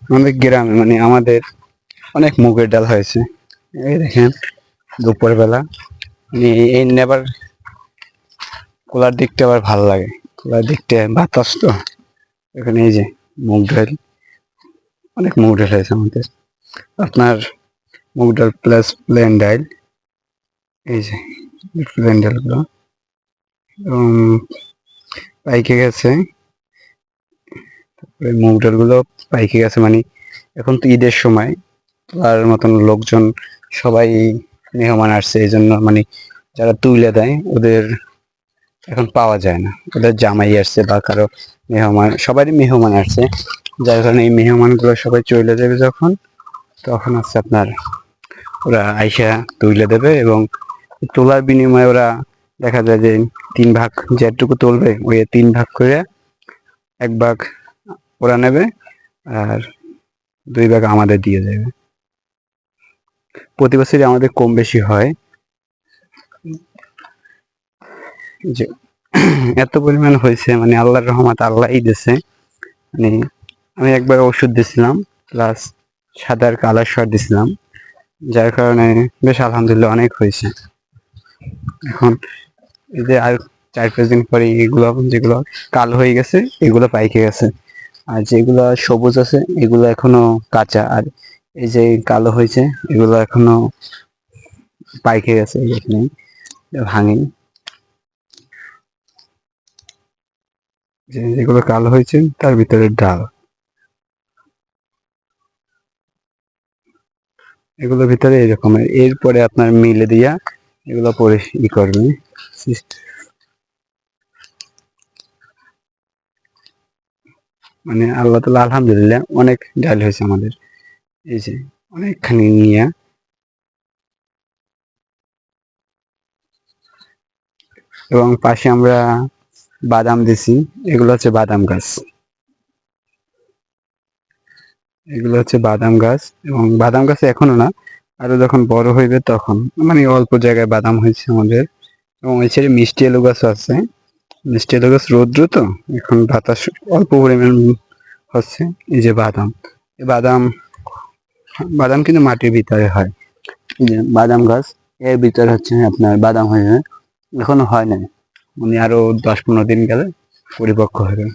আমাদের গ্রামে মানে আমাদের অনেক মুগের ডাল হয়েছে। এই দেখেন দুপুর বেলা মানে এই নেবার কোলার দিকটা আবার ভালো লাগে। কোলার দিকটা বাতাস তো এখানে এই যে মুগ ডাল, অনেক মুগ ডাল হয়েছে আমাদের। আপনার মুগ ডাল প্লাস প্লেন ডাল, এই যে প্লেন ডালগুলো পাইকে গেছে। তারপরে মুগ ডালগুলো পাইকে গেছে মানে এখন তো ঈদের সময়, আর মতন লোকজন সবাই মেহমান আসছে, এই জন্য মানে যারা তুলে দেয় ওদের এখন পাওয়া যায় না। ওদের জামাই আসছে বা কারো মেহমান, সবারই মেহমান আসছে, যার কারণে এই মেহমানগুলো সবাই চলে যাবে যখন, তখন হচ্ছে আপনার ওরা আইসা তুলে দেবে এবং তোলার বিনিময়ে ওরা দেখা যায় যে 3 ভাগ, যেটুকু তুলবে ওই 3 ভাগ করে 1 ভাগ ওরা নেবে আর 2 ভাগ আমাদের দিয়ে যাবে। প্রতি বছরই আমাদের কম বেশি হয় যে এত পরিমাণ হয়েছে, মানে আল্লাহর রহমত, আল্লাহই দিছে। মানে আমি একবার ওষুধ দিছিলাম প্লাস সাদার কালার সার দিছিলাম, যার কারণে বেশ আলহামদুলিল্লাহ অনেক হয়েছে। এখন এই যে আর 4-5 দিন পরে এগুলো যেগুলো কালো হয়ে গেছে এগুলো পাইকে গেছে, আর যেগুলো সবুজ আছে এগুলো এখনো কাঁচা, আর এই যে কালো হয়েছে এগুলো এখনো পাইকে গেছে, এখানে ভাঙি। যেগুলো কালো হয়েছে তার ভিতরে ডাল, এগুলোর ভিতরে এরকমের। এরপরে আপনার মিলে দিয়া এগুলো পরে করবে। মানে আল্লাহ তাআলা আলহামদুলিল্লাহ অনেক ডাল হয়েছে আমাদের, এই যে অনেকখানি নিয়ে। এবং পাশে আমরা বাদাম দিছি, এগুলো হচ্ছে বাদাম গাছ, এগুলো হচ্ছে বাদাম গাছ। এবং বাদাম গাছ এখনো না, আরো যখন বড় হইবে তখন, মানে অল্প জায়গায় বাদাম হয়েছে আমাদের। এবং ওই ছেড়ে মিষ্টি আলু গাছ আছে, মিষ্টি আলু গাছ রৌদ্র তো, এখন বাতাস অল্প পরিমাণ হচ্ছে। এই যে বাদাম, এই বাদাম, বাদাম কিন্তু মাটির ভিতরে হয়। এই যে বাদাম গাছ, এর ভিতরে হচ্ছে আপনার বাদাম হয়ে, এখনো হয় নাই, মানে আরো 10-15 দিন গেলে পরিপক্ক হবে।